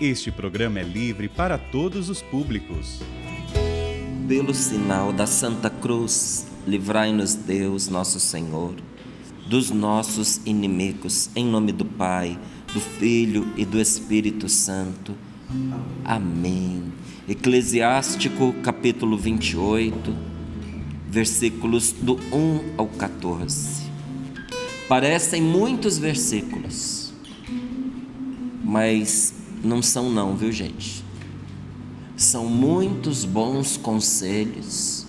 Este programa é livre para todos os públicos. Pelo sinal da Santa Cruz, livrai-nos Deus, nosso Senhor, dos nossos inimigos, em nome do Pai, do Filho e do Espírito Santo. Amém. Eclesiástico, capítulo 28, versículos do 1 ao 14. Parecem muitos versículos, mas não são não, viu gente? São muitos bons conselhos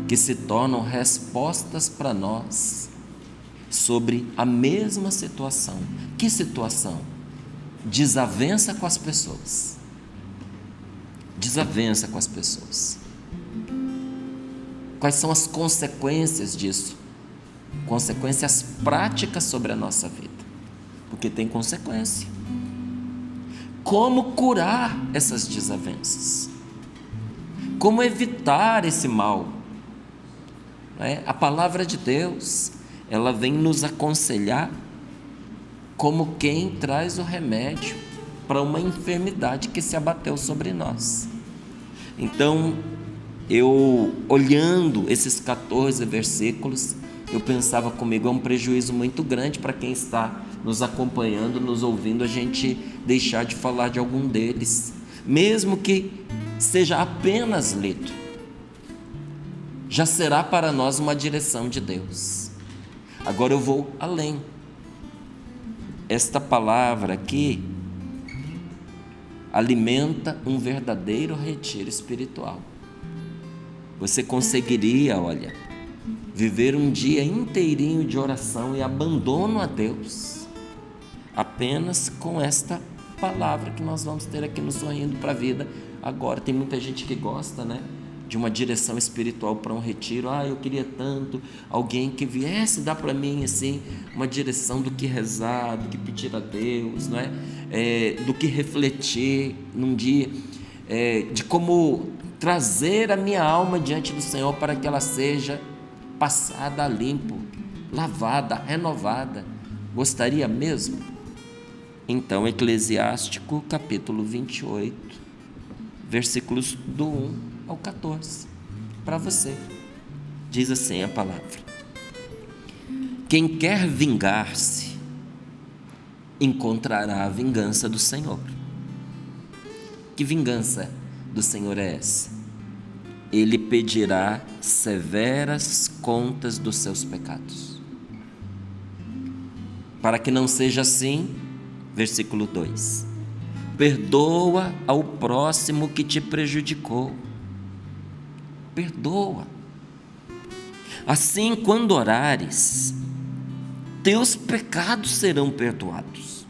que se tornam respostas para nós sobre a mesma situação. Que situação? Desavença com as pessoas. Desavença com as pessoas. Quais são as consequências disso? Consequências práticas sobre a nossa vida, porque tem consequência. Como curar essas desavenças? Como evitar esse mal? A palavra de Deus, ela vem nos aconselhar como quem traz o remédio para uma enfermidade que se abateu sobre nós. Então, eu olhando esses 14 versículos, eu pensava comigo, é um prejuízo muito grande para quem está nos acompanhando, nos ouvindo, a gente deixar de falar de algum deles, mesmo que seja apenas lido, já será para nós uma direção de Deus. Agora eu vou além. Esta palavra aqui alimenta um verdadeiro retiro espiritual. Você conseguiria, viver um dia inteirinho de oração e abandono a Deus, apenas com esta palavra que nós vamos ter aqui no Sorrindo para a Vida. Agora, tem muita gente que gosta, de uma direção espiritual para um retiro. Eu queria tanto alguém que viesse dar para mim, assim, uma direção do que rezar, do que pedir a Deus, do que refletir num dia, de como trazer a minha alma diante do Senhor para que ela seja passada a limpo, lavada, renovada. Gostaria mesmo? Então, Eclesiástico, capítulo 28, versículos do 1 ao 14, para você. Diz assim a palavra: quem quer vingar-se, encontrará a vingança do Senhor. Que vingança do Senhor é essa? Ele pedirá severas contas dos seus pecados. Para que não seja assim, versículo 2: perdoa ao próximo que te prejudicou. Perdoa. Assim, quando orares, teus pecados serão perdoados.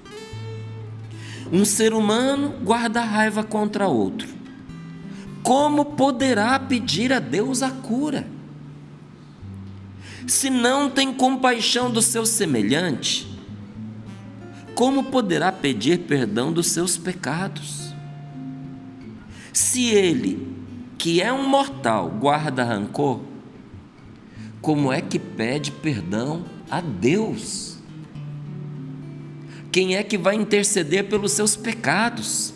Um ser humano guarda raiva contra outro. Como poderá pedir a Deus a cura? Se não tem compaixão do seu semelhante, como poderá pedir perdão dos seus pecados? Se ele, que é um mortal, guarda rancor, como é que pede perdão a Deus? Quem é que vai interceder pelos seus pecados?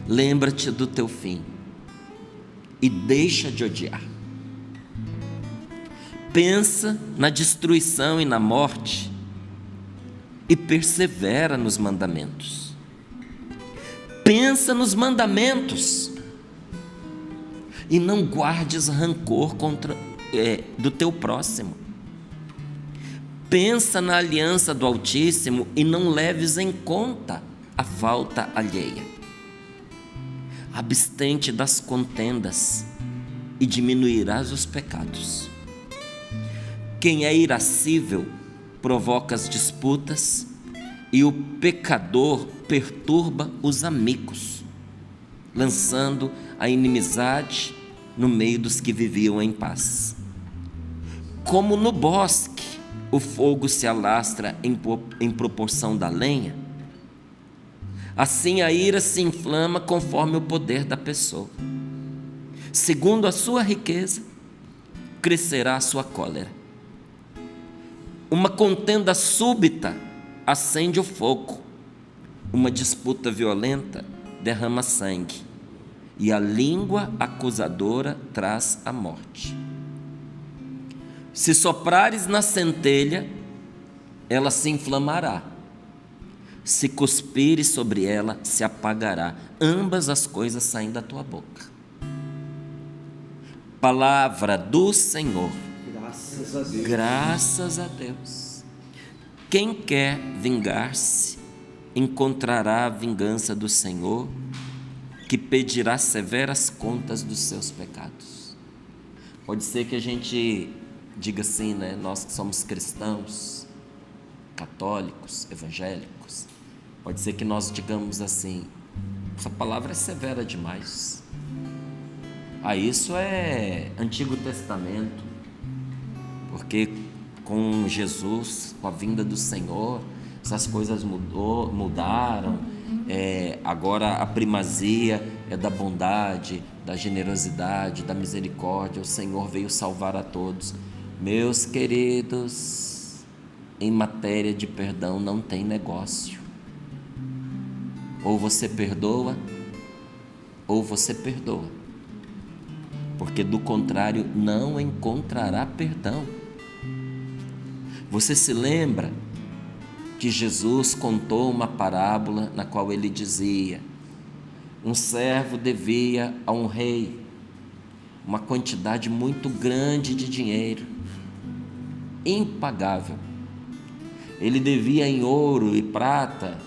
Lembra-te do teu fim e deixa de odiar. Pensa na destruição e na morte e persevera nos mandamentos. Pensa nos mandamentos e não guardes rancor do teu próximo. Pensa na aliança do Altíssimo e não leves em conta a falta alheia. Abstente das contendas e diminuirás os pecados. Quem é irascível provoca as disputas e o pecador perturba os amigos, lançando a inimizade no meio dos que viviam em paz. Como no bosque o fogo se alastra em proporção da lenha, assim a ira se inflama conforme o poder da pessoa. Segundo a sua riqueza, crescerá a sua cólera. Uma contenda súbita acende o fogo, uma disputa violenta derrama sangue, e a língua acusadora traz a morte. Se soprares na centelha, ela se inflamará. Se cuspires sobre ela, se apagará. Ambas as coisas saem da tua boca. Palavra do Senhor. Graças a Deus. Graças a Deus. Quem quer vingar-se, encontrará a vingança do Senhor, que pedirá severas contas dos seus pecados. Pode ser que a gente diga assim, né? Nós que somos cristãos, católicos, evangélicos, pode ser que nós digamos assim: essa palavra é severa demais. Isso é Antigo Testamento, porque com Jesus, com a vinda do Senhor, essas coisas mudaram. Agora a primazia é da bondade, da generosidade, da misericórdia. O Senhor veio salvar a todos. Meus queridos, em matéria de perdão não tem negócio. Ou você perdoa, ou você perdoa, porque do contrário não encontrará perdão. Você se lembra que Jesus contou uma parábola na qual ele dizia: um servo devia a um rei uma quantidade muito grande de dinheiro, impagável. Ele devia em ouro e prata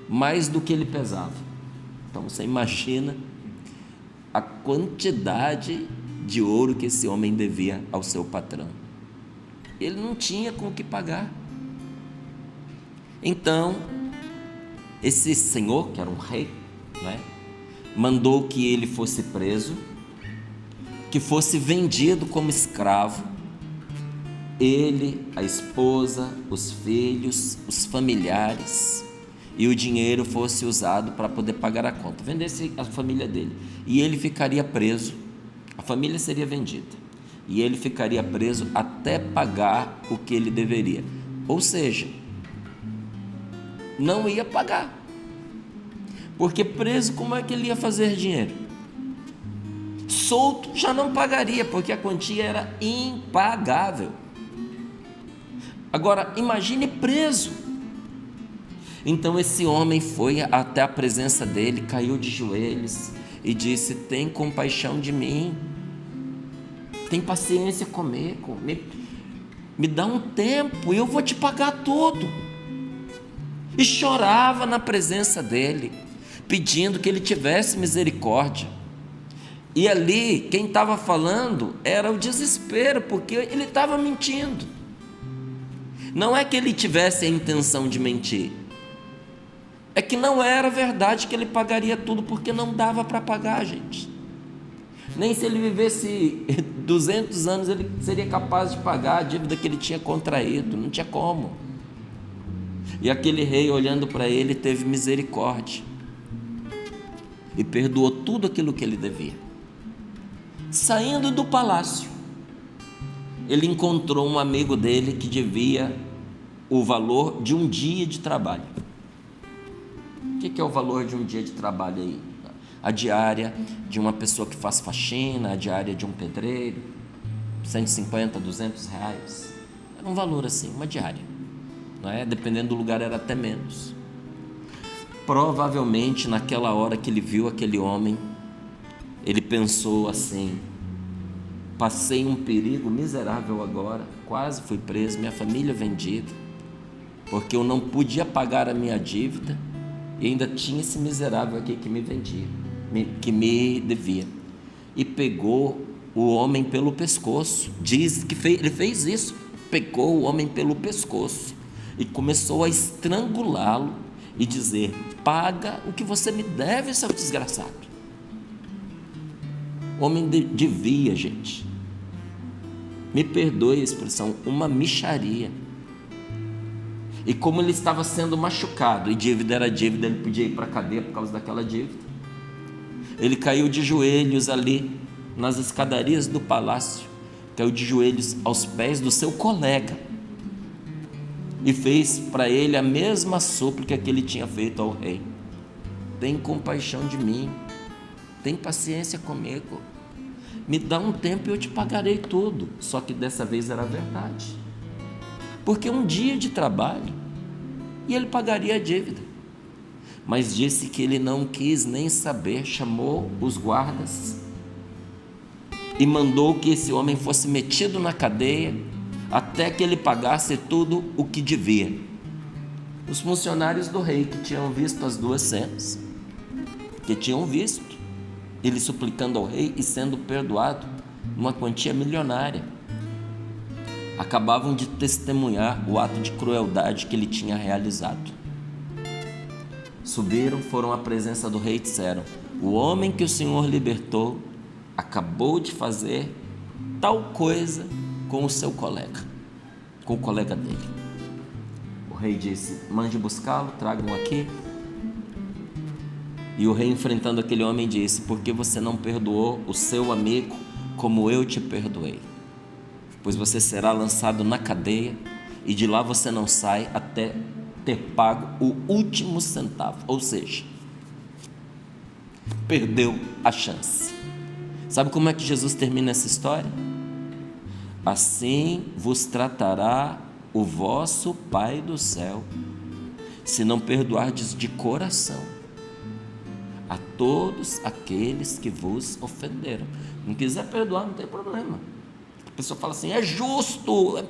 mais do que ele pesava. Então você imagina a quantidade de ouro que esse homem devia ao seu patrão. Ele não tinha com o que pagar. Então, esse senhor, que era um rei, né, mandou que ele fosse preso, que fosse vendido como escravo, ele, a esposa, os filhos, os familiares, e o dinheiro fosse usado para poder pagar a conta, vendesse a família dele, e ele ficaria preso, a família seria vendida, e ele ficaria preso até pagar o que ele deveria, ou seja, não ia pagar, porque preso como é que ele ia fazer dinheiro? Solto já não pagaria, porque a quantia era impagável. Agora imagine preso. Então esse homem foi até a presença dele, caiu de joelhos e disse: tem compaixão de mim, tem paciência comigo, me dá um tempo e eu vou te pagar tudo. E chorava na presença dele, pedindo que ele tivesse misericórdia. E ali quem estava falando era o desespero, porque ele estava mentindo. Não é que ele tivesse a intenção de mentir, é que não era verdade que ele pagaria tudo, porque não dava para pagar, gente. Nem se ele vivesse 200 anos ele seria capaz de pagar a dívida que ele tinha contraído, não tinha como. E aquele rei, olhando para ele, teve misericórdia e perdoou tudo aquilo que ele devia. Saindo do palácio, ele encontrou um amigo dele que devia o valor de um dia de trabalho. O que é o valor de um dia de trabalho aí? A diária de uma pessoa que faz faxina, a diária de um pedreiro, 150, 200 reais. Era um valor assim, uma diária, não é? Dependendo do lugar era até menos. Provavelmente naquela hora que ele viu aquele homem, ele pensou assim: passei um perigo miserável agora, quase fui preso, minha família vendida, porque eu não podia pagar a minha dívida e ainda tinha esse miserável aqui que me vendia, que me devia. E pegou o homem pelo pescoço, diz que ele fez isso, pegou o homem pelo pescoço e começou a estrangulá-lo e dizer: paga o que você me deve, seu desgraçado. O homem devia, gente, me perdoe a expressão, uma mixaria. E como ele estava sendo machucado, e dívida era dívida, ele podia ir para a cadeia por causa daquela dívida, ele caiu de joelhos ali nas escadarias do palácio, caiu de joelhos aos pés do seu colega e fez para ele a mesma súplica que ele tinha feito ao rei: tem compaixão de mim, tem paciência comigo, me dá um tempo e eu te pagarei tudo. Só que dessa vez era verdade, porque um dia de trabalho e ele pagaria a dívida. Mas disse que ele não quis nem saber, chamou os guardas e mandou que esse homem fosse metido na cadeia até que ele pagasse tudo o que devia. Os funcionários do rei, que tinham visto as duas cenas, que tinham visto ele suplicando ao rei e sendo perdoado uma quantia milionária, acabavam de testemunhar o ato de crueldade que ele tinha realizado. Subiram, foram à presença do rei e disseram: o homem que o Senhor libertou acabou de fazer tal coisa com o seu colega, com o colega dele. O rei disse: mande buscá-lo, tragam aqui. E o rei, enfrentando aquele homem, disse: por que você não perdoou o seu amigo como eu te perdoei? Pois você será lançado na cadeia e de lá você não sai até ter pago o último centavo. Ou seja, perdeu a chance. Sabe como é que Jesus termina essa história? Assim vos tratará o vosso Pai do céu, se não perdoardes de coração a todos aqueles que vos ofenderam. Não quiser perdoar, não tem problema. A pessoa fala assim: é justo, é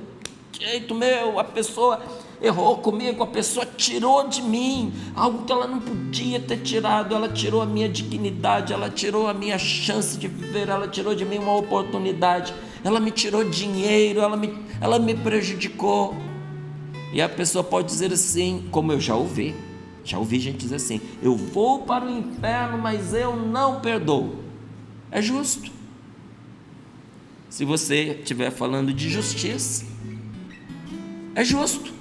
jeito meu, a pessoa errou comigo, a pessoa tirou de mim algo que ela não podia ter tirado, ela tirou a minha dignidade, ela tirou a minha chance de viver, ela tirou de mim uma oportunidade, ela me tirou dinheiro, ela me prejudicou. E a pessoa pode dizer assim, como eu já ouvi gente dizer assim: eu vou para o inferno, mas eu não perdoo. É justo. Se você estiver falando de justiça, é justo.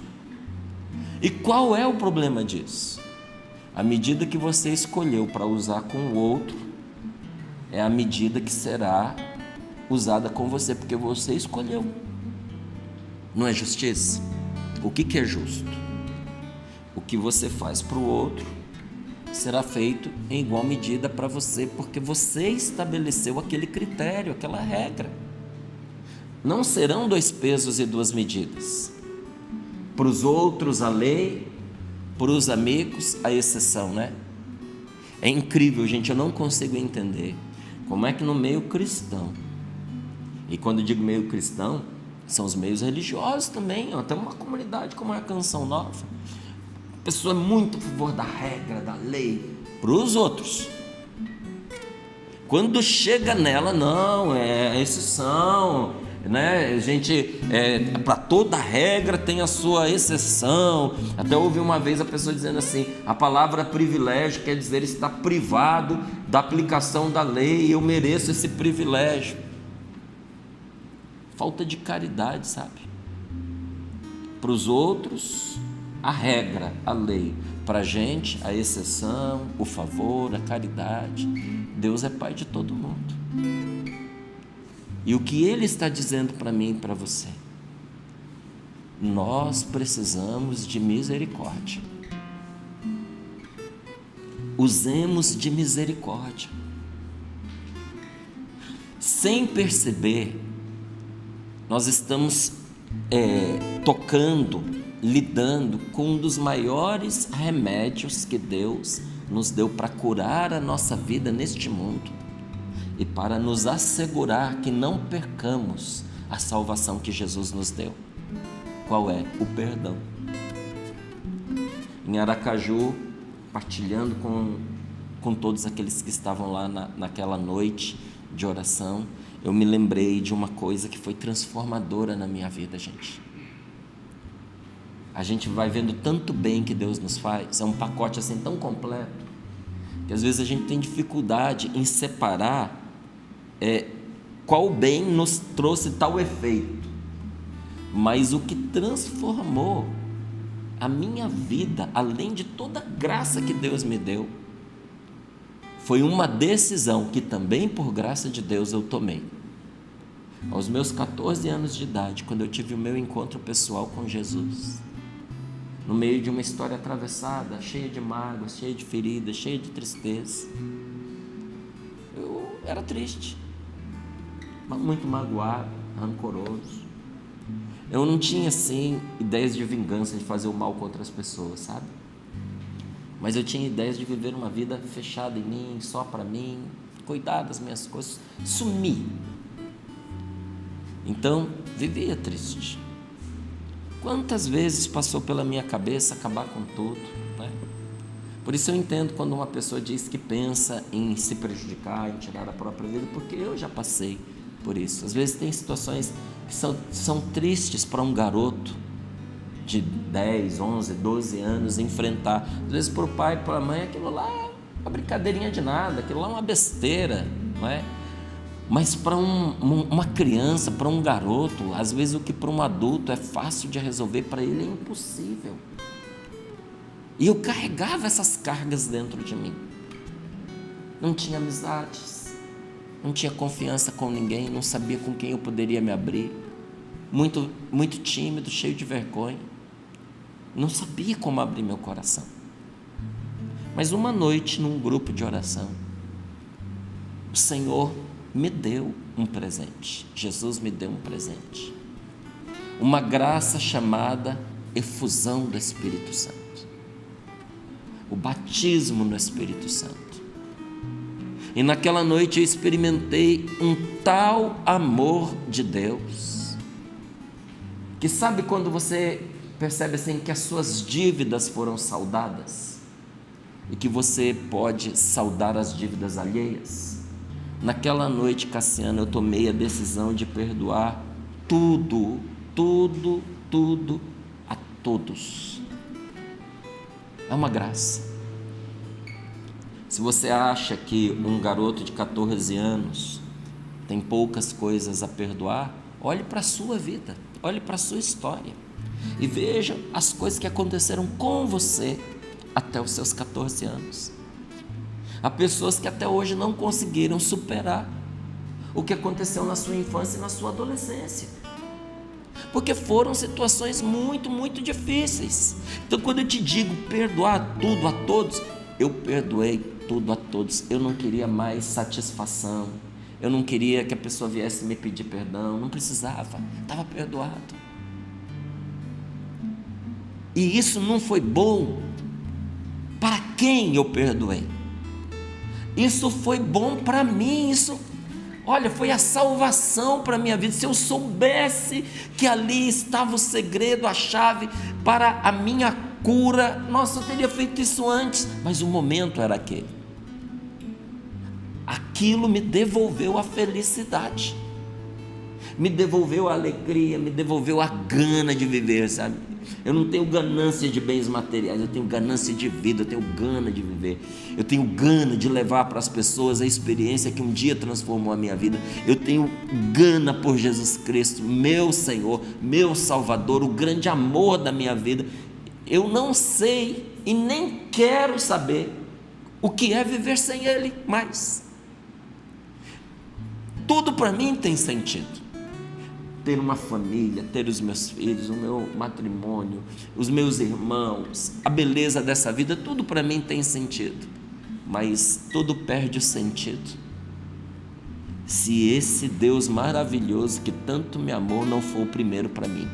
E qual é o problema disso? A medida que você escolheu para usar com o outro é a medida que será usada com você, porque você escolheu. Não é justiça? O que é justo? O que você faz para o outro será feito em igual medida para você, porque você estabeleceu aquele critério, aquela regra. Não serão 2 pesos e 2 medidas. Para os outros a lei, para os amigos a exceção, né? É incrível, gente, eu não consigo entender como é que no meio cristão, e quando eu digo meio cristão, são os meios religiosos também, até uma comunidade como a Canção Nova, a pessoa é muito a favor da regra, da lei, para os outros. Quando chega nela, não, é exceção, né? A gente, para toda regra tem a sua exceção. Até ouvi uma vez a pessoa dizendo assim: a palavra privilégio quer dizer estar privado da aplicação da lei, eu mereço esse privilégio. Falta de caridade, sabe? Para os outros a regra, a lei, para a gente a exceção, o favor, a caridade. Deus é Pai de todo mundo. E o que Ele está dizendo para mim e para você? Nós precisamos de misericórdia. Usemos de misericórdia. Sem perceber, nós estamos tocando, lidando com um dos maiores remédios que Deus nos deu para curar a nossa vida neste mundo e para nos assegurar que não percamos a salvação que Jesus nos deu. Qual é? O perdão. Em Aracaju, partilhando com todos aqueles que estavam lá naquela noite de oração, eu me lembrei de uma coisa que foi transformadora na minha vida, gente. A gente vai vendo tanto bem que Deus nos faz, é um pacote assim tão completo, que às vezes a gente tem dificuldade em separar qual bem nos trouxe tal efeito. Mas o que transformou a minha vida, além de toda a graça que Deus me deu, foi uma decisão que também por graça de Deus eu tomei. Aos meus 14 anos de idade, quando eu tive o meu encontro pessoal com Jesus, no meio de uma história atravessada, cheia de mágoas, cheia de feridas, cheia de tristeza. Eu era triste, muito magoado, rancoroso. Eu não tinha, assim, ideias de vingança, de fazer o mal contra as pessoas, sabe? Mas eu tinha ideias de viver uma vida fechada em mim, só para mim, cuidar das minhas coisas, sumir. Então, vivia triste. Quantas vezes passou pela minha cabeça acabar com tudo, né? Por isso eu entendo quando uma pessoa diz que pensa em se prejudicar, em tirar a própria vida, porque eu já passei por isso. Às vezes tem situações que são tristes para um garoto de 10, 11, 12 anos enfrentar. Às vezes para o pai e para a mãe aquilo lá é uma brincadeirinha de nada, aquilo lá é uma besteira, não é? Mas para uma criança, para um garoto, às vezes o que para um adulto é fácil de resolver, para ele é impossível. E eu carregava essas cargas dentro de mim. Não tinha amizades, não tinha confiança com ninguém, não sabia com quem eu poderia me abrir. Muito, muito tímido, cheio de vergonha. Não sabia como abrir meu coração. Mas uma noite, num grupo de oração, o Senhor me deu um presente. Jesus me deu um presente. Uma graça chamada efusão do Espírito Santo. O batismo no Espírito Santo. E naquela noite eu experimentei um tal amor de Deus, que sabe quando você percebe assim que as suas dívidas foram saldadas e que você pode saldar as dívidas alheias? Naquela noite, Cassiano, eu tomei a decisão de perdoar tudo a todos. É uma graça. Se você acha que um garoto de 14 anos tem poucas coisas a perdoar, olhe para a sua vida, olhe para a sua história e veja as coisas que aconteceram com você até os seus 14 anos. Há pessoas que até hoje não conseguiram superar o que aconteceu na sua infância e na sua adolescência, porque foram situações muito, muito difíceis. Então, quando eu te digo perdoar tudo a todos, eu perdoei tudo a todos. Eu não queria mais satisfação, eu não queria que a pessoa viesse me pedir perdão, não precisava, estava perdoado. E isso não foi bom para quem eu perdoei. Isso foi bom para mim, olha, foi a salvação para a minha vida. Se eu soubesse que ali estava o segredo, a chave para a minha cura, nossa, eu teria feito isso antes, mas o momento era aquele. Aquilo me devolveu a felicidade, me devolveu a alegria, me devolveu a gana de viver, sabe? Eu não tenho ganância de bens materiais, eu tenho ganância de vida, eu tenho gana de viver, eu tenho gana de levar para as pessoas a experiência que um dia transformou a minha vida. Eu tenho gana por Jesus Cristo, meu Senhor, meu Salvador, o grande amor da minha vida. Eu não sei e nem quero saber o que é viver sem Ele mais. Tudo para mim tem sentido. Ter uma família, ter os meus filhos, o meu matrimônio, os meus irmãos, a beleza dessa vida, tudo para mim tem sentido, mas tudo perde o sentido se esse Deus maravilhoso que tanto me amou não for o primeiro para mim.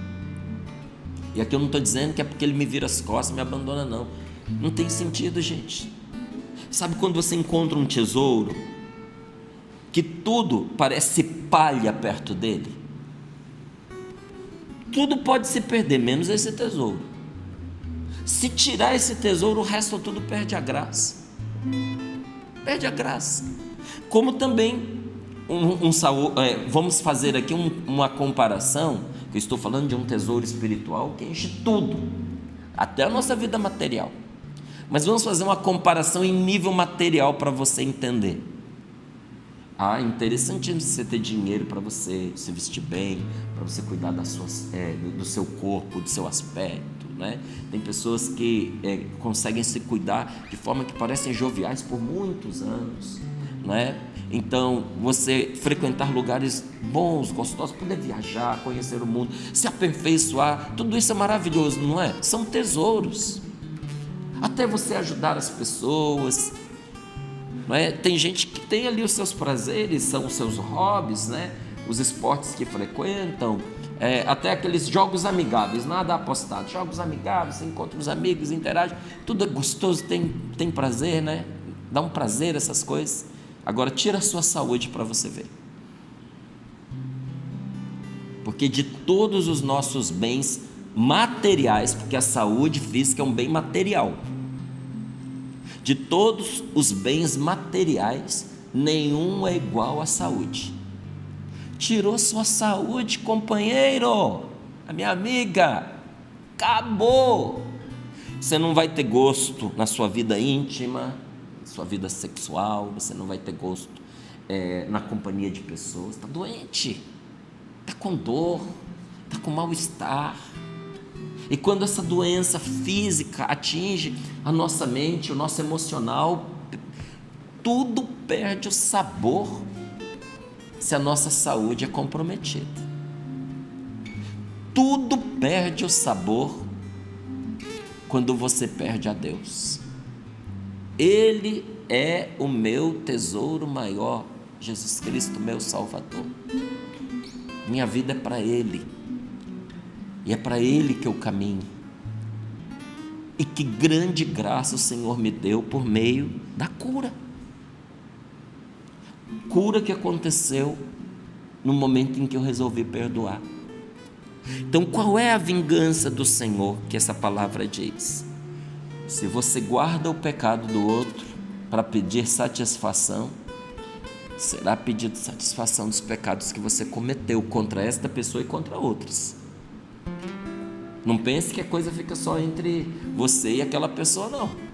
E aqui eu não estou dizendo que é porque Ele me vira as costas, me abandona, não tem sentido, gente. Sabe quando você encontra um tesouro que tudo parece palha perto dele? Tudo pode se perder, menos esse tesouro. Se tirar esse tesouro, o resto tudo perde a graça. Perde a graça. Como também vamos fazer aqui uma comparação, que eu estou falando de um tesouro espiritual que enche tudo, até a nossa vida material. Mas vamos fazer uma comparação em nível material para você entender. Interessantíssimo você ter dinheiro para você se vestir bem, para você cuidar do seu corpo, do seu aspecto, né? Tem pessoas que conseguem se cuidar de forma que parecem joviais por muitos anos, não é? Então, você frequentar lugares bons, gostosos, poder viajar, conhecer o mundo, se aperfeiçoar, tudo isso é maravilhoso, não é? São tesouros. Até você ajudar as pessoas, não é? Tem gente que tem ali os seus prazeres, são os seus hobbies, né? Os esportes que frequentam, até aqueles jogos amigáveis, nada apostado, jogos amigáveis, você encontra os amigos, interage, tudo é gostoso, tem prazer, né? Dá um prazer essas coisas. Agora tira a sua saúde para você ver, porque de todos os nossos bens materiais, porque a saúde física é um bem material, de todos os bens materiais, nenhum é igual à saúde. Tirou sua saúde, companheiro, a minha amiga, acabou. Você não vai ter gosto na sua vida íntima, na sua vida sexual, você não vai ter gosto na companhia de pessoas. Está doente, está com dor, está com mal-estar. E quando essa doença física atinge a nossa mente, o nosso emocional, tudo perde o sabor se a nossa saúde é comprometida. Tudo perde o sabor quando você perde a Deus. Ele é o meu tesouro maior, Jesus Cristo, meu Salvador. Minha vida é para Ele, e é para Ele que eu caminho. E que grande graça o Senhor me deu por meio da cura. Cura que aconteceu no momento em que eu resolvi perdoar. Então, qual é a vingança do Senhor que essa palavra diz? Se você guarda o pecado do outro para pedir satisfação, será pedido satisfação dos pecados que você cometeu contra esta pessoa e contra outros. Não pense que a coisa fica só entre você e aquela pessoa, não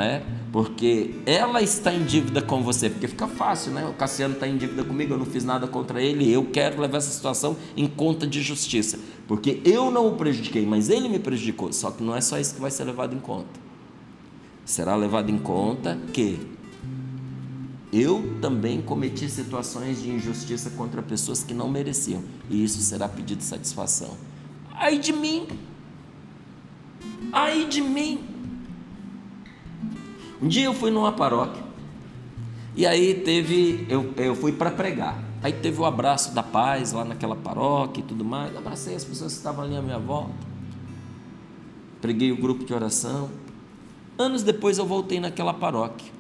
é? Porque ela está em dívida com você, porque fica fácil, né? O Cassiano está em dívida comigo, eu não fiz nada contra ele, eu quero levar essa situação em conta de justiça, porque eu não o prejudiquei, mas ele me prejudicou. Só que não é só isso que vai ser levado em conta. Será levado em conta que eu também cometi situações de injustiça contra pessoas que não mereciam, e isso será pedido satisfação. Ai de mim, ai de mim. Um dia eu fui numa paróquia, e aí eu fui para pregar, aí teve o abraço da paz lá naquela paróquia e tudo mais, abracei as pessoas que estavam ali à minha volta, preguei o grupo de oração. Anos depois eu voltei naquela paróquia,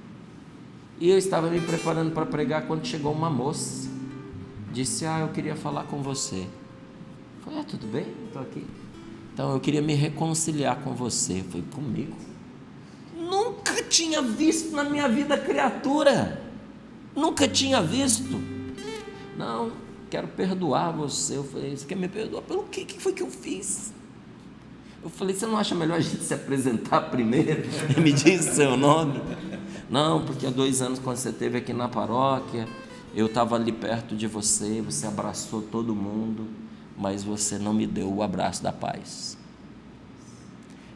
e eu estava me preparando para pregar, quando chegou uma moça, disse: eu queria falar com você. Eu falei: tudo bem, estou aqui. Então eu queria me reconciliar com você. Eu falei: comigo? Nunca tinha visto na minha vida criatura, nunca tinha visto. Não, quero perdoar você. Eu falei: você quer me perdoar pelo quê? O que foi que eu fiz? Eu falei: você não acha melhor a gente se apresentar primeiro e me diz o seu nome? Não, porque há 2 anos, quando você esteve aqui na paróquia, eu estava ali perto de você, você abraçou todo mundo, mas você não me deu o abraço da paz.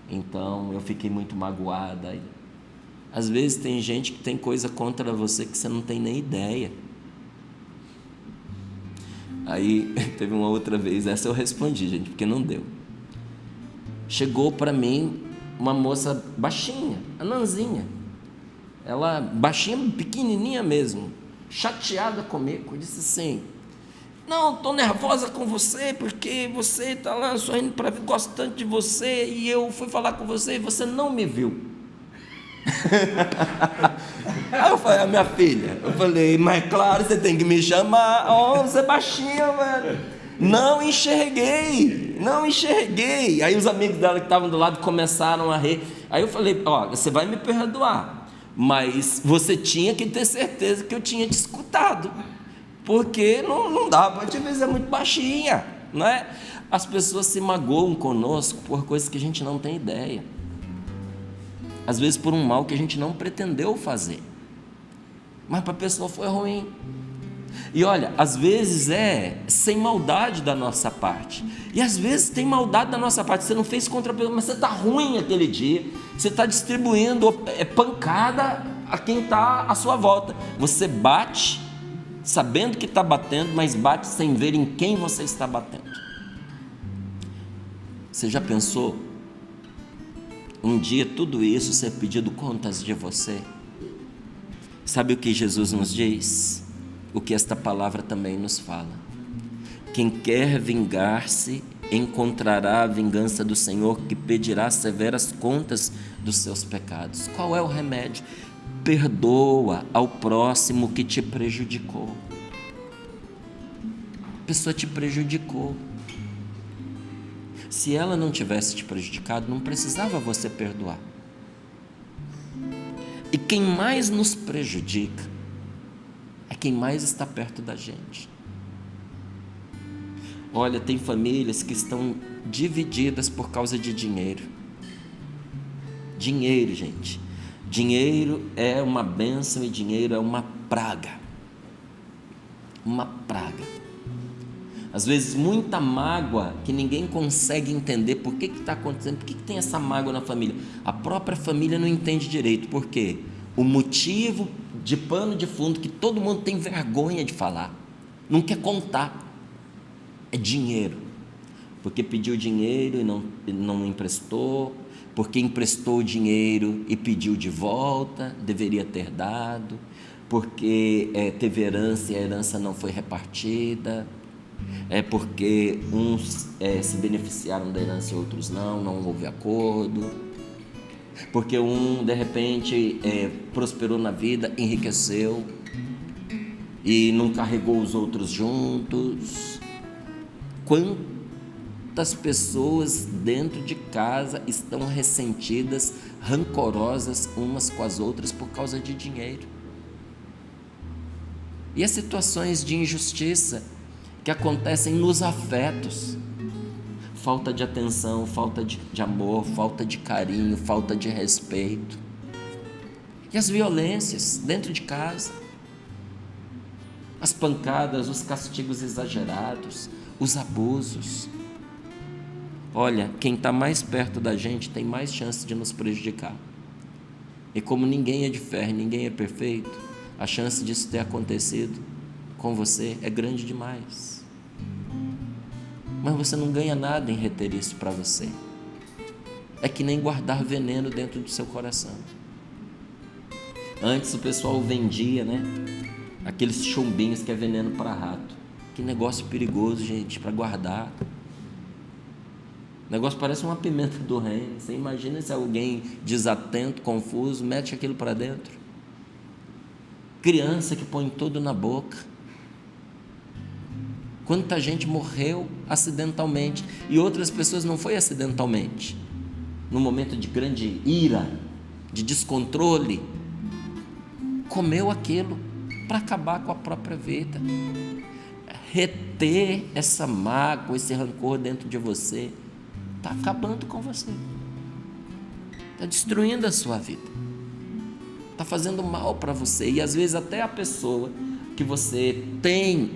Então eu fiquei muito magoada. Às vezes tem gente que tem coisa contra você que você não tem nem ideia. Aí teve uma outra vez, essa eu respondi, gente, porque não deu. Chegou para mim uma moça baixinha, anãzinha, ela baixinha, pequenininha mesmo, chateada comigo, disse assim: não, estou nervosa com você, porque você está lá sorrindo para mim, gosto tanto de você, e eu fui falar com você e você não me viu. Aí eu falei: minha filha, eu falei: mas claro, você tem que me chamar. Você é baixinha, velho. Não enxerguei. Aí os amigos dela que estavam do lado começaram a rir. Aí eu falei: você vai me perdoar, mas você tinha que ter certeza que eu tinha te escutado, porque não dá para te ver, é muito baixinha, não é? As pessoas se magoam conosco por coisas que a gente não tem ideia, às vezes por um mal que a gente não pretendeu fazer, mas para a pessoa foi ruim. E olha, às vezes é sem maldade da nossa parte, e às vezes tem maldade da nossa parte, você não fez contra a pessoa, mas você está ruim aquele dia, você está distribuindo pancada a quem está à sua volta. Você bate sabendo que está batendo, mas bate sem ver em quem você está batendo. Você já pensou um dia tudo isso ser pedido contas de você? Sabe o que Jesus nos diz? O que esta palavra também nos fala: quem quer vingar-se encontrará a vingança do Senhor, que pedirá severas contas dos seus pecados. Qual é o remédio? Perdoa ao próximo que te prejudicou. A pessoa te prejudicou. Se ela não tivesse te prejudicado, não precisava você perdoar. E quem mais nos prejudica é quem mais está perto da gente. Olha, tem famílias que estão divididas por causa de dinheiro. Dinheiro, gente. Dinheiro é uma bênção e dinheiro é uma praga. Uma praga. Às vezes muita mágoa que ninguém consegue entender por que está acontecendo, por que tem essa mágoa na família. A própria família não entende direito. Por quê? O motivo de pano de fundo que todo mundo tem vergonha de falar, não quer contar, é dinheiro. Porque pediu dinheiro e não emprestou, porque emprestou o dinheiro e pediu de volta, deveria ter dado, porque teve herança e a herança não foi repartida, porque uns se beneficiaram da herança e outros não houve acordo, porque um de repente prosperou na vida, enriqueceu e não carregou os outros juntos. Quantas pessoas dentro de casa estão ressentidas, rancorosas umas com as outras por causa de dinheiro? E as situações de injustiça que acontecem nos afetos, falta de atenção, falta de amor, falta de carinho, falta de respeito, e as violências dentro de casa, as pancadas, os castigos exagerados, os abusos. Olha, quem está mais perto da gente tem mais chance de nos prejudicar, e como ninguém é de ferro, ninguém é perfeito, a chance disso ter acontecido com você é grande demais. Mas você não ganha nada em reter isso para você. É que nem guardar veneno dentro do seu coração. Antes o pessoal vendia, né, aqueles chumbinhos que é veneno para rato. Que negócio perigoso, gente, para guardar. O negócio parece uma pimenta do reino. Você imagina se alguém desatento, confuso, mete aquilo para dentro. Criança que põe tudo na boca. Quanta gente morreu acidentalmente e outras pessoas não foi acidentalmente. No momento de grande ira, de descontrole, comeu aquilo para acabar com a própria vida. Reter essa mágoa, esse rancor dentro de você, está acabando com você, está destruindo a sua vida, está fazendo mal para você. E às vezes até a pessoa que você tem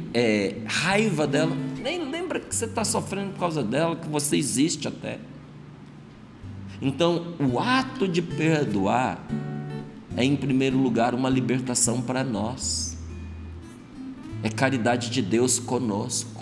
raiva dela, nem lembra que você está sofrendo por causa dela, que você existe até. Então, o ato de perdoar é, em primeiro lugar, uma libertação para nós, é caridade de Deus conosco,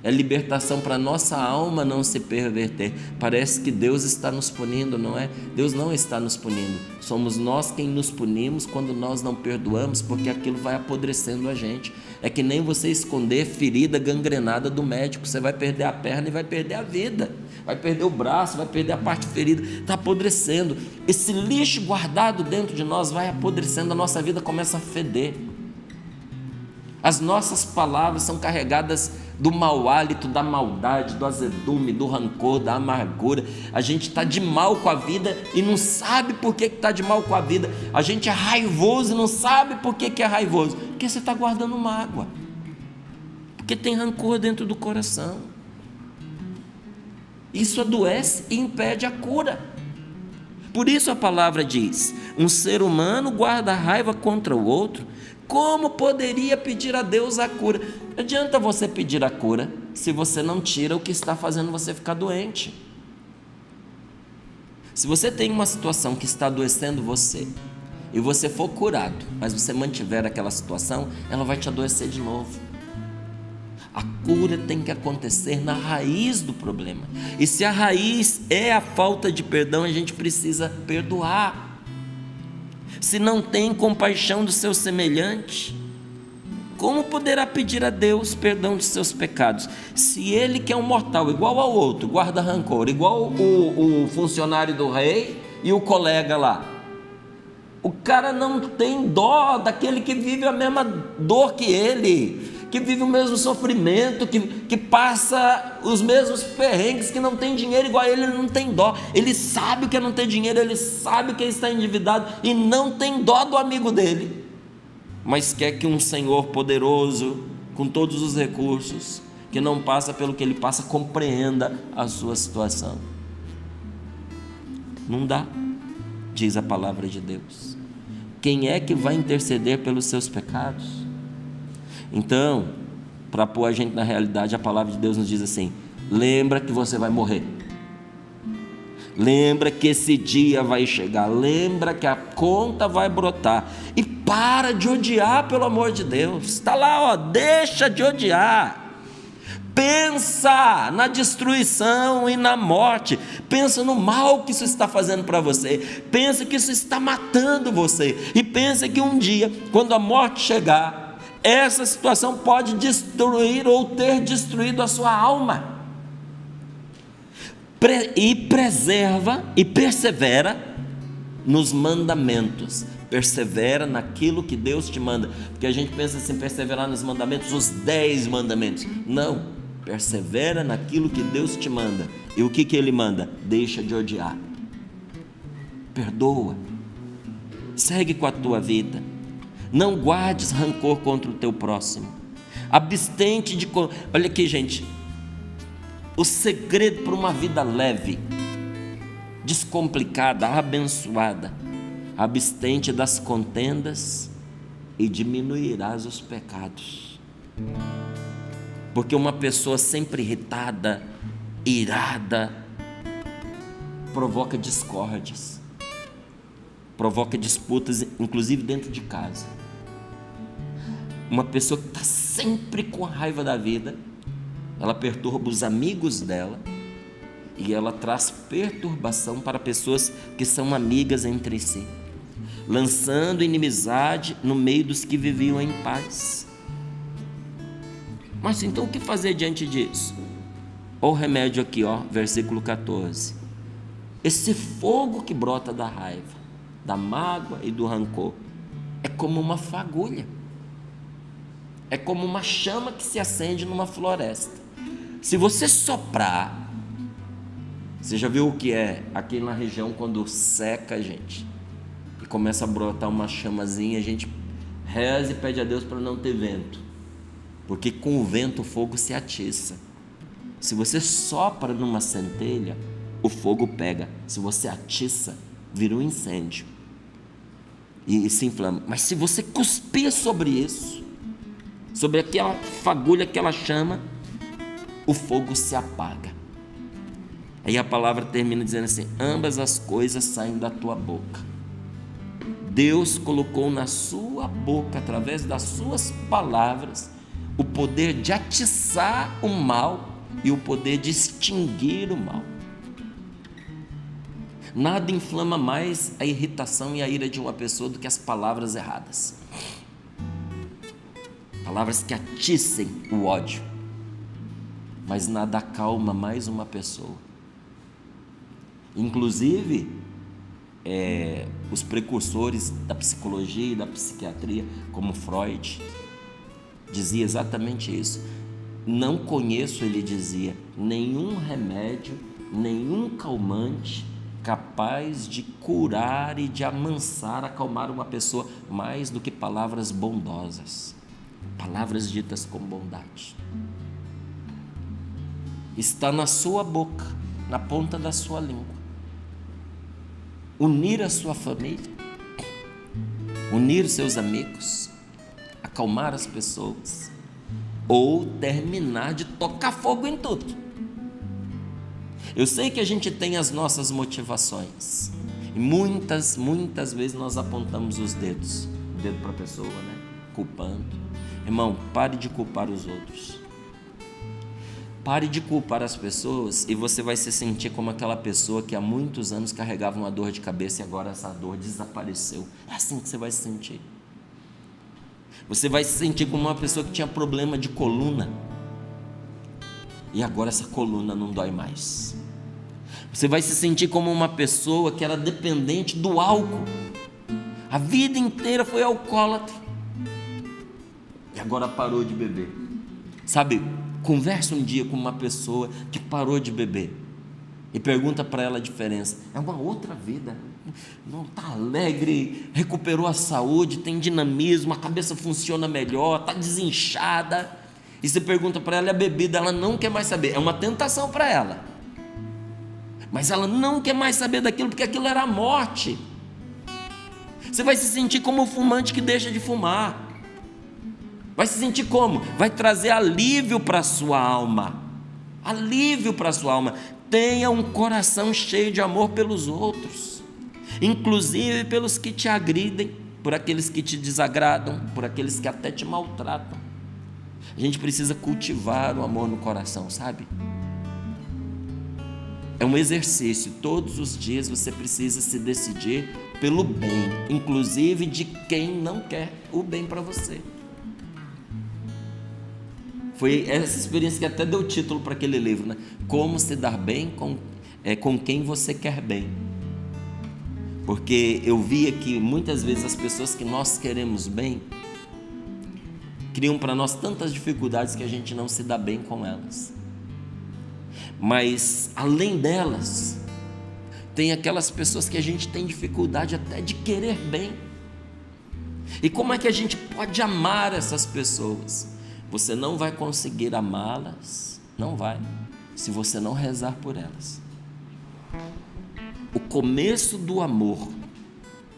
é libertação para nossa alma não se perverter. Parece que Deus está nos punindo, não é? Deus não está nos punindo, somos nós quem nos punimos quando nós não perdoamos, porque aquilo vai apodrecendo a gente. É que nem você esconder ferida gangrenada do médico, você vai perder a perna e vai perder a vida, vai perder o braço, vai perder a parte ferida, está apodrecendo. Esse lixo guardado dentro de nós vai apodrecendo, a nossa vida começa a feder. As nossas palavras são carregadas do mau hálito, da maldade, do azedume, do rancor, da amargura. A gente está de mal com a vida e não sabe por que está de mal com a vida. A gente é raivoso e não sabe por que é raivoso, porque você está guardando mágoa, porque tem rancor dentro do coração. Isso adoece e impede a cura. Por isso a palavra diz: um ser humano guarda raiva contra o outro, como poderia pedir a Deus a cura? Não adianta você pedir a cura se você não tira o que está fazendo você ficar doente. Se você tem uma situação que está adoecendo você, e você for curado, mas você mantiver aquela situação, ela vai te adoecer de novo. A cura tem que acontecer na raiz do problema. E se a raiz é a falta de perdão, a gente precisa perdoar. Se não tem compaixão do seu semelhante, como poderá pedir a Deus perdão de seus pecados? Se ele, que é um mortal igual ao outro, guarda rancor, igual o funcionário do rei e o colega lá, o cara não tem dó daquele que vive a mesma dor que ele, que vive o mesmo sofrimento, que passa os mesmos perrengues, que não tem dinheiro igual a ele, ele não tem dó. Ele sabe o que é não ter dinheiro, ele sabe que ele está endividado e não tem dó do amigo dele, mas quer que um Senhor poderoso, com todos os recursos, que não passa pelo que ele passa, compreenda a sua situação. Não dá, diz a palavra de Deus. Quem é que vai interceder pelos seus pecados? Então, para pôr a gente na realidade, a palavra de Deus nos diz assim: lembra que você vai morrer, lembra que esse dia vai chegar, lembra que a conta vai brotar, e para de odiar, pelo amor de Deus. Está lá, deixa de odiar. Pensa na destruição e na morte, pensa no mal que isso está fazendo para você, pensa que isso está matando você, e pensa que um dia, quando a morte chegar, essa situação pode destruir ou ter destruído a sua alma. E preserva e persevera nos mandamentos, persevera naquilo que Deus te manda, porque a gente pensa assim, perseverar nos mandamentos, os 10 mandamentos, não, persevera naquilo que Deus te manda. E o que ele manda? Deixa de odiar, perdoa, segue com a tua vida, não guardes rancor contra o teu próximo, abstente de... Olha aqui, gente, o segredo para uma vida leve, descomplicada, abençoada: abstente das contendas e diminuirás os pecados. Porque uma pessoa sempre irritada, irada, provoca discórdias, provoca disputas, inclusive dentro de casa. Uma pessoa que está sempre com raiva da vida, ela perturba os amigos dela, e ela traz perturbação para pessoas que são amigas entre si, lançando inimizade no meio dos que viviam em paz. Mas então o que fazer diante disso? Olha o remédio aqui, versículo 14. Esse fogo que brota da raiva, da mágoa e do rancor, é como uma fagulha, é como uma chama que se acende numa floresta. Se você soprar, você já viu o que é aqui na região quando seca, gente, e começa a brotar uma chamazinha, a gente reza e pede a Deus para não ter vento, porque com o vento o fogo se atiça. Se você sopra numa centelha, o fogo pega. Se você atiça, vira um incêndio e se inflama. Mas se você cuspir sobre isso, sobre aquela fagulha, aquela chama, o fogo se apaga. Aí a palavra termina dizendo assim: ambas as coisas saem da tua boca. Deus colocou na sua boca, através das suas palavras, o poder de atiçar o mal e o poder de extinguir o mal. Nada inflama mais a irritação e a ira de uma pessoa do que as palavras erradas, palavras que atiçem o ódio. Mas nada acalma mais uma pessoa. Inclusive, os precursores da psicologia e da psiquiatria, como Freud, dizia exatamente isso. Não conheço, ele dizia, nenhum remédio, nenhum calmante capaz de curar e de amansar, acalmar uma pessoa mais do que palavras bondosas, palavras ditas com bondade. Está na sua boca, na ponta da sua língua. Unir a sua família, unir seus amigos, acalmar as pessoas, ou terminar de tocar fogo em tudo. Eu sei que a gente tem as nossas motivações, E muitas vezes nós apontamos os dedos, o dedo para a pessoa, né? Culpando. Irmão, pare de culpar os outros. Pare de culpar as pessoas e você vai se sentir como aquela pessoa que há muitos anos carregava uma dor de cabeça e agora essa dor desapareceu. É assim que você vai se sentir. Você vai se sentir como uma pessoa que tinha problema de coluna e agora essa coluna não dói mais. Você vai se sentir como uma pessoa que era dependente do álcool. A vida inteira foi alcoólatra e agora parou de beber. Sabe, conversa um dia com uma pessoa que parou de beber e pergunta para ela a diferença. É uma outra vida. Não está alegre, recuperou a saúde, tem dinamismo, a cabeça funciona melhor, está desinchada. E você pergunta para ela e a bebida, ela não quer mais saber. É uma tentação para ela, mas ela não quer mais saber daquilo, porque aquilo era a morte. Você vai se sentir como o fumante que deixa de fumar. Vai se sentir como? Vai trazer alívio para a sua alma. Alívio para a sua alma. Tenha um coração cheio de amor pelos outros, inclusive pelos que te agridem, por aqueles que te desagradam, por aqueles que até te maltratam. A gente precisa cultivar o amor no coração, sabe? É um exercício, todos os dias você precisa se decidir pelo bem, inclusive de quem não quer o bem para você. Foi essa experiência que até deu título para aquele livro, né? Como se dar bem com quem você quer bem. Porque eu via que muitas vezes as pessoas que nós queremos bem criam para nós tantas dificuldades que a gente não se dá bem com elas. Mas além delas, tem aquelas pessoas que a gente tem dificuldade até de querer bem. E como é que a gente pode amar essas pessoas? Você não vai conseguir amá-las, não vai, se você não rezar por elas. O começo do amor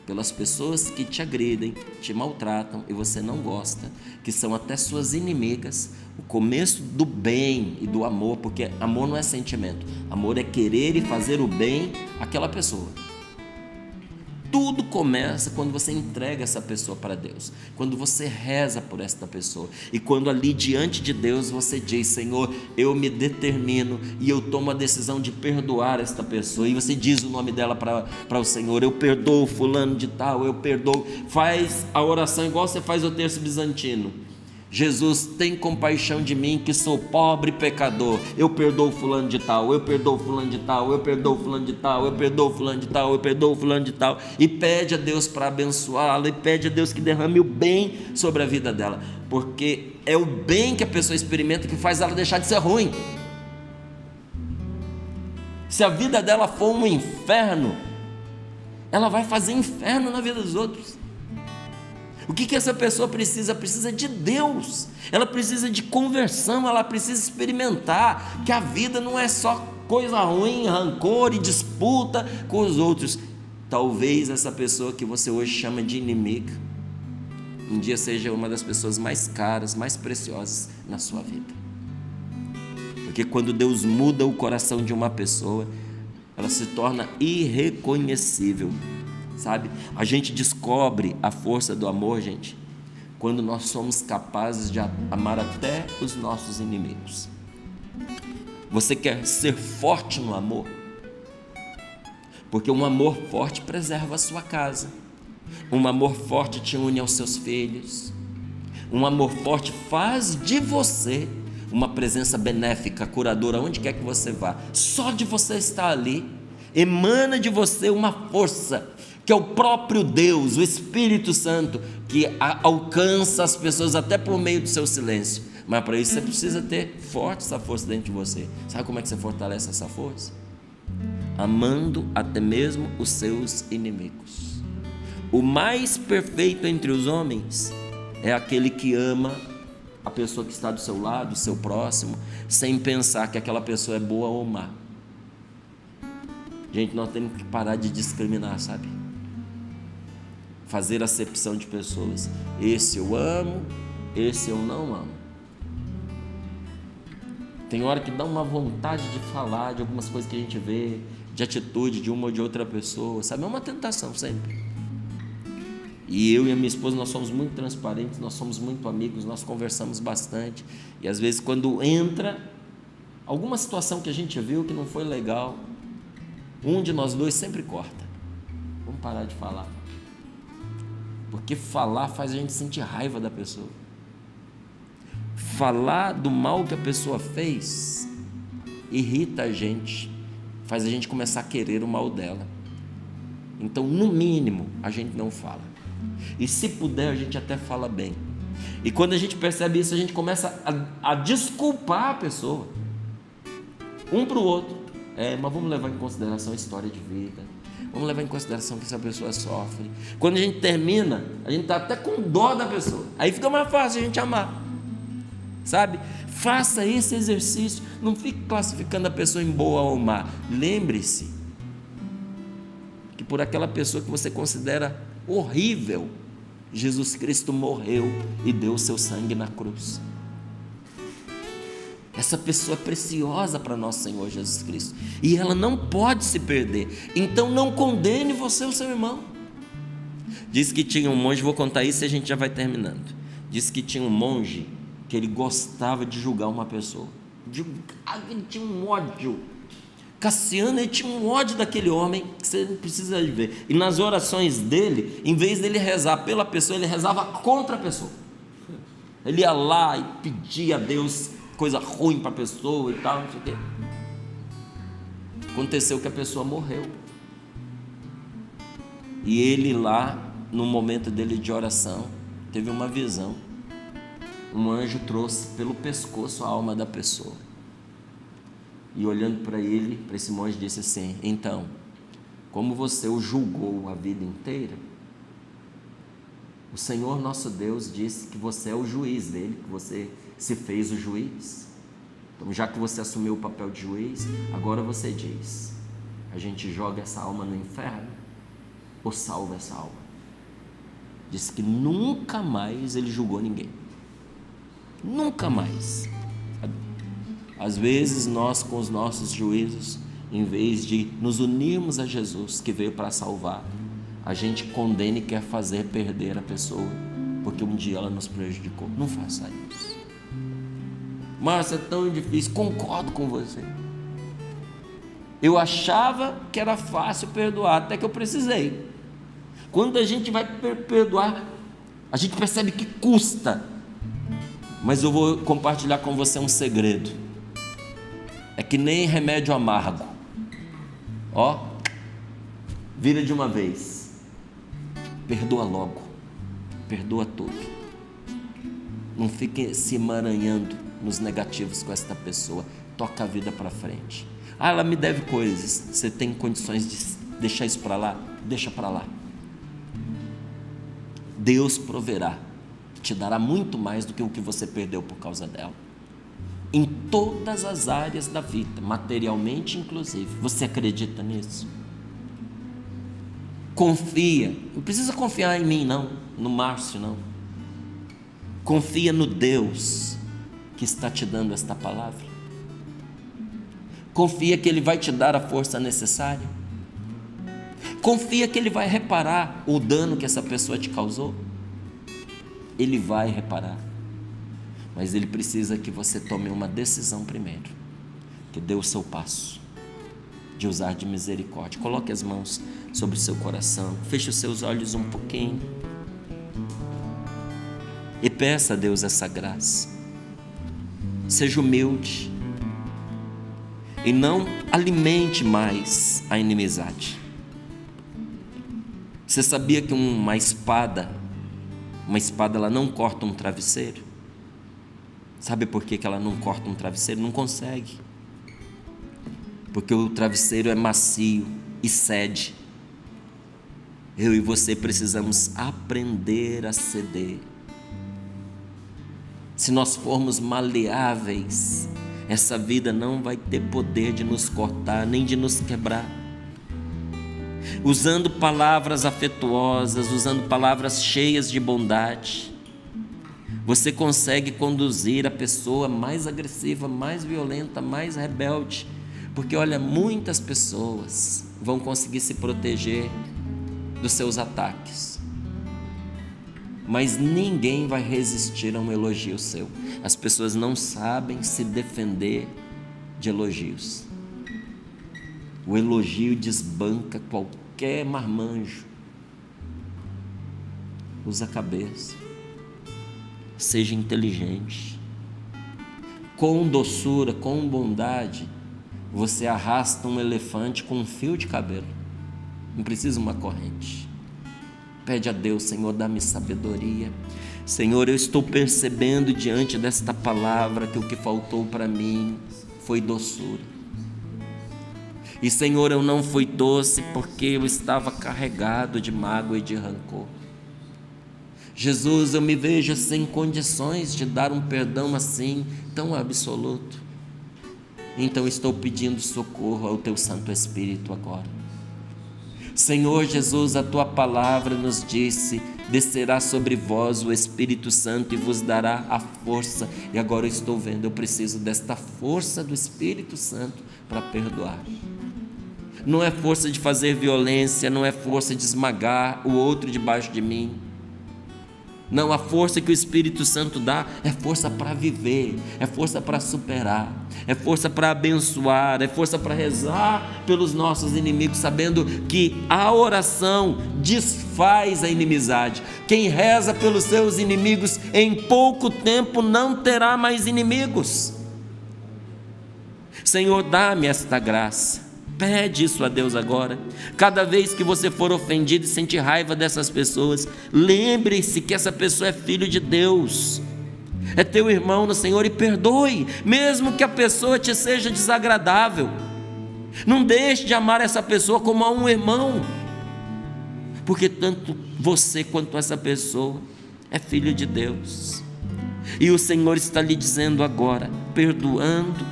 pelas pessoas que te agredem, te maltratam e você não gosta, que são até suas inimigas, o começo do bem e do amor, porque amor não é sentimento, amor é querer e fazer o bem àquela pessoa. Tudo começa quando você entrega essa pessoa para Deus, quando você reza por esta pessoa e quando ali diante de Deus você diz: Senhor, eu me determino e eu tomo a decisão de perdoar esta pessoa, e você diz o nome dela para o Senhor: eu perdoo fulano de tal, eu perdoo. Faz a oração igual você faz o terço bizantino: Jesus, tem compaixão de mim que sou pobre e pecador, eu perdoo fulano de tal, eu perdoo fulano de tal, eu perdoo fulano de tal, eu perdoo fulano de tal, eu perdoo fulano de tal, e pede a Deus para abençoá-la, e pede a Deus que derrame o bem sobre a vida dela, porque é o bem que a pessoa experimenta que faz ela deixar de ser ruim. Se a vida dela for um inferno, ela vai fazer inferno na vida dos outros. O que essa pessoa precisa? Precisa de Deus, ela precisa de conversão, ela precisa experimentar que a vida não é só coisa ruim, rancor e disputa com os outros. Talvez essa pessoa que você hoje chama de inimiga, um dia seja uma das pessoas mais caras, mais preciosas na sua vida. Porque quando Deus muda o coração de uma pessoa, ela se torna irreconhecível. Sabe? A gente descobre a força do amor, gente, quando nós somos capazes de amar até os nossos inimigos. Você quer ser forte no amor? Porque um amor forte preserva a sua casa. Um amor forte te une aos seus filhos. Um amor forte faz de você uma presença benéfica, curadora, onde quer que você vá. Só de você estar ali, emana de você uma força, que é o próprio Deus, o Espírito Santo, que alcança as pessoas até por meio do seu silêncio. Mas para isso você precisa ter forte essa força dentro de você. Sabe como é que você fortalece essa força? Amando até mesmo os seus inimigos. O mais perfeito entre os homens é aquele que ama a pessoa que está do seu lado, o seu próximo, sem pensar que aquela pessoa é boa ou má. Gente, nós temos que parar de discriminar, sabe? Fazer acepção de pessoas. Esse eu amo, esse eu não amo. Tem hora que dá uma vontade de falar de algumas coisas que a gente vê, de atitude de uma ou de outra pessoa, sabe? É uma tentação sempre. E eu e a minha esposa, nós somos muito transparentes, nós somos muito amigos, nós conversamos bastante. E às vezes quando entra alguma situação que a gente viu que não foi legal, um de nós dois sempre corta. Vamos parar de falar. Porque falar faz a gente sentir raiva da pessoa. Falar do mal que a pessoa fez irrita a gente, faz a gente começar a querer o mal dela. Então, no mínimo, a gente não fala. E se puder, a gente até fala bem. E quando a gente percebe isso, a gente começa a desculpar a pessoa, um para o outro. Mas vamos levar em consideração a história de vida, vamos levar em consideração que essa pessoa sofre. Quando a gente termina, a gente está até com dó da pessoa, aí fica mais fácil a gente amar, sabe? Faça esse exercício, não fique classificando a pessoa em boa ou má. Lembre-se que por aquela pessoa que você considera horrível, Jesus Cristo morreu e deu o seu sangue na cruz. Essa pessoa é preciosa para nosso Senhor Jesus Cristo, e ela não pode se perder. Então não condene você ou seu irmão. Diz que tinha um monge, vou contar isso e a gente já vai terminando. Diz que tinha um monge que ele gostava de julgar uma pessoa. Ele tinha um ódio. Cassiano, ele tinha um ódio daquele homem que você não precisa ver. E nas orações dele, em vez dele rezar pela pessoa, ele rezava contra a pessoa. Ele ia lá e pedia a Deus coisa ruim para a pessoa e tal, não sei o quê. Aconteceu que a pessoa morreu. E ele lá, no momento dele de oração, teve uma visão. Um anjo trouxe pelo pescoço a alma da pessoa. E olhando para ele, para esse monge, disse assim: então, como você o julgou a vida inteira, o Senhor nosso Deus disse que você é o juiz dele, que você se fez o juiz. Então, já que você assumiu o papel de juiz, agora você diz: a gente joga essa alma no inferno ou salva essa alma? Disse que nunca mais ele julgou ninguém. Nunca mais. Às vezes nós, com os nossos juízos, em vez de nos unirmos a Jesus, que veio para salvar, a gente condena e quer fazer perder a pessoa, porque um dia ela nos prejudicou. Não faça isso. Márcia, é tão difícil. Concordo com você. Eu achava que era fácil perdoar, até que eu precisei. Quando a gente vai perdoar, a gente percebe que custa. Mas eu vou compartilhar com você um segredo. É que nem remédio amargo. Ó, vira de uma vez. Perdoa logo. Perdoa tudo. Não fique se emaranhando nos negativos com esta pessoa. Toca a vida para frente. Ela me deve coisas. Você tem condições de deixar isso para lá? Deixa para lá. Deus proverá. Te dará muito mais do que o que você perdeu por causa dela. Em todas as áreas da vida, materialmente inclusive. Você acredita nisso? Confia. Não precisa confiar em mim não, no Márcio não. Confia no Deus que está te dando esta palavra. Confia que Ele vai te dar a força necessária. Confia que Ele vai reparar o dano que essa pessoa te causou. Ele vai reparar. Mas Ele precisa que você tome uma decisão primeiro, que dê o seu passo de usar de misericórdia. Coloque as mãos sobre o seu coração, feche os seus olhos um pouquinho e peça a Deus essa graça. Seja humilde e não alimente mais a inimizade. Você sabia que uma espada ela não corta um travesseiro? Sabe por que ela não corta um travesseiro? Não consegue. Porque o travesseiro é macio e cede. Eu e você precisamos aprender a ceder. Se nós formos maleáveis, essa vida não vai ter poder de nos cortar, nem de nos quebrar. Usando palavras afetuosas, usando palavras cheias de bondade, você consegue conduzir a pessoa mais agressiva, mais violenta, mais rebelde. Porque olha, muitas pessoas vão conseguir se proteger dos seus ataques, mas ninguém vai resistir a um elogio seu. As pessoas não sabem se defender de elogios. O elogio desbanca qualquer marmanjo. Usa a cabeça. Seja inteligente. Com doçura, com bondade, você arrasta um elefante com um fio de cabelo. Não precisa uma corrente. Pede a Deus: Senhor, dá-me sabedoria. Senhor, eu estou percebendo diante desta palavra que o que faltou para mim foi doçura. E Senhor, eu não fui doce porque eu estava carregado de mágoa e de rancor. Jesus, eu me vejo sem condições de dar um perdão assim, tão absoluto. Então estou pedindo socorro ao Teu Santo Espírito agora. Senhor Jesus, a Tua palavra nos disse: descerá sobre vós o Espírito Santo e vos dará a força. E agora eu estou vendo, eu preciso desta força do Espírito Santo para perdoar. Não é força de fazer violência, não é força de esmagar o outro debaixo de mim. Não, a força que o Espírito Santo dá é força para viver, é força para superar, é força para abençoar, é força para rezar pelos nossos inimigos, sabendo que a oração desfaz a inimizade. Quem reza pelos seus inimigos, em pouco tempo não terá mais inimigos. Senhor, dá-me esta graça. Pede isso a Deus agora. Cada vez que você for ofendido e sentir raiva dessas pessoas, lembre-se que essa pessoa é filho de Deus, é teu irmão no Senhor, e perdoe, mesmo que a pessoa te seja desagradável. Não deixe de amar essa pessoa como a um irmão, porque tanto você quanto essa pessoa é filho de Deus. E o Senhor está lhe dizendo agora, perdoando: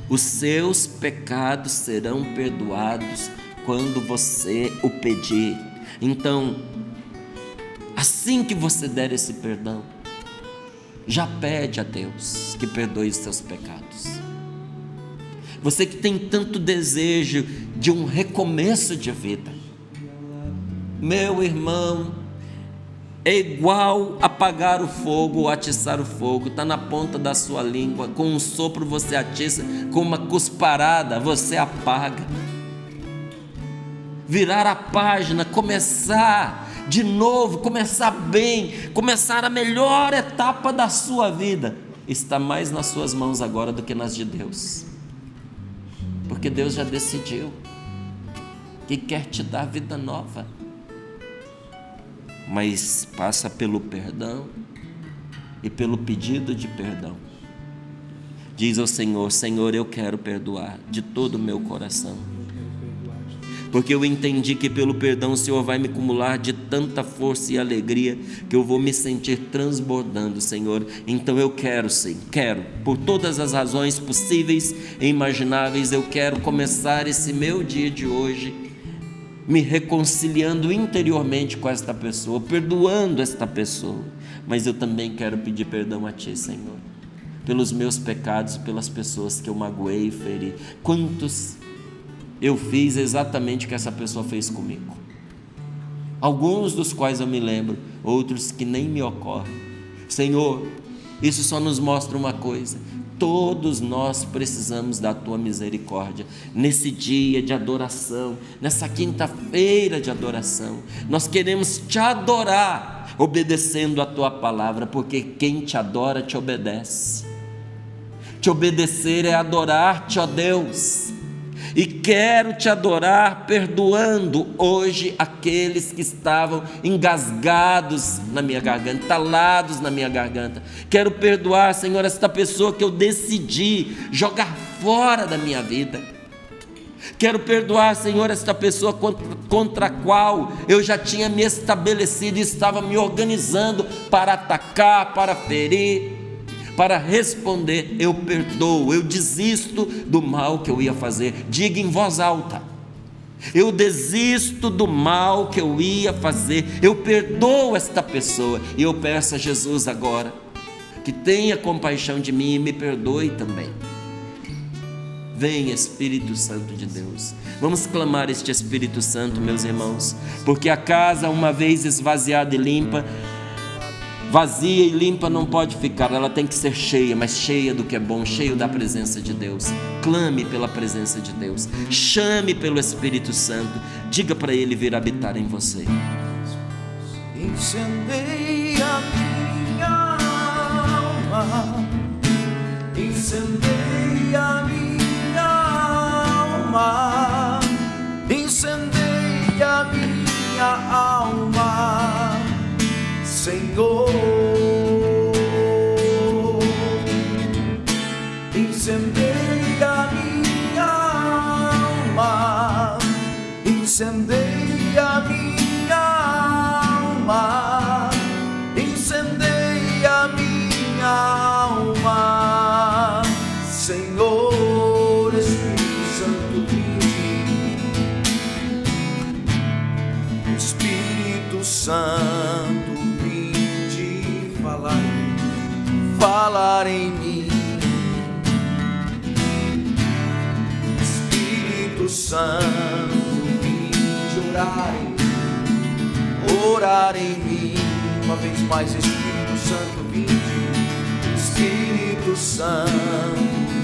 os seus pecados serão perdoados quando você o pedir. Então, assim que você der esse perdão, já pede a Deus que perdoe os seus pecados. Você que tem tanto desejo de um recomeço de vida, meu irmão, é igual apagar o fogo ou atiçar o fogo. Está na ponta da sua língua. Com um sopro você atiça, com uma cusparada você apaga. Virar a página, começar de novo, começar bem, começar a melhor etapa da sua vida, está mais nas suas mãos agora do que nas de Deus. Porque Deus já decidiu que quer te dar vida nova. Mas passa pelo perdão e pelo pedido de perdão. Diz ao Senhor: Senhor, eu quero perdoar de todo o meu coração, porque eu entendi que pelo perdão o Senhor vai me acumular de tanta força e alegria que eu vou me sentir transbordando, Senhor. Então eu quero, sim, quero, por todas as razões possíveis e imagináveis, eu quero começar esse meu dia de hoje me reconciliando interiormente com esta pessoa, perdoando esta pessoa. Mas eu também quero pedir perdão a Ti, Senhor, pelos meus pecados, pelas pessoas que eu magoei e feri. Quantos eu fiz exatamente o que essa pessoa fez comigo? Alguns dos quais eu me lembro, outros que nem me ocorrem. Senhor, isso só nos mostra uma coisa: todos nós precisamos da Tua misericórdia. Nesse dia de adoração, nessa quinta-feira de adoração, nós queremos Te adorar, obedecendo a Tua palavra, porque quem Te adora, Te obedece. Te obedecer é adorar-Te, ó Deus. E quero Te adorar perdoando hoje aqueles que estavam engasgados na minha garganta, entalados na minha garganta. Quero perdoar, Senhor, esta pessoa que eu decidi jogar fora da minha vida. Quero perdoar, Senhor, esta pessoa contra a qual eu já tinha me estabelecido e estava me organizando para atacar, para ferir, para responder. Eu perdoo, eu desisto do mal que eu ia fazer. Diga em voz alta: Eu desisto do mal que eu ia fazer, eu perdoo esta pessoa, e eu peço a Jesus agora que tenha compaixão de mim e me perdoe também. Vem, Espírito Santo de Deus. Vamos clamar este Espírito Santo, meus irmãos, porque a casa, uma vez esvaziada e limpa, vazia e limpa não pode ficar, ela tem que ser cheia, mas cheia do que é bom, cheia da presença de Deus. Clame pela presença de Deus, chame pelo Espírito Santo, diga para Ele vir habitar em você. Incendeia minha alma, incendeia minha alma, incendeia minha alma, Senhor. Incendeia minha alma, incendeia minha alma, incendeia minha alma, Senhor. Espírito Santo, vinde, Espírito Santo, vinde falar em mim. Espírito Santo, vinde orar em mim. Uma vez mais, Espírito Santo, vinde, Espírito Santo,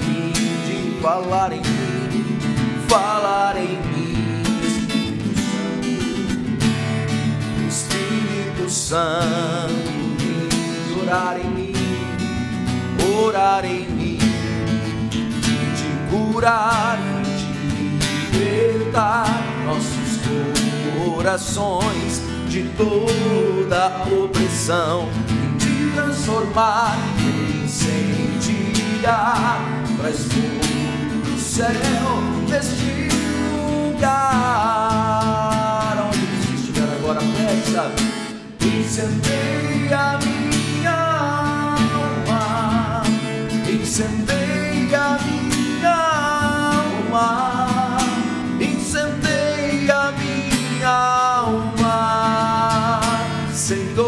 vinde falar em mim, falar em mim. Espírito Santo, vinde orar em mim, de curar, de libertar nossos corações de toda opressão, de transformar, de incendiar, traz fogo do céu neste lugar. Onde você estiver agora, peça, incendeia minha alma, incendeia minha alma, incendeia minha alma, Senhor.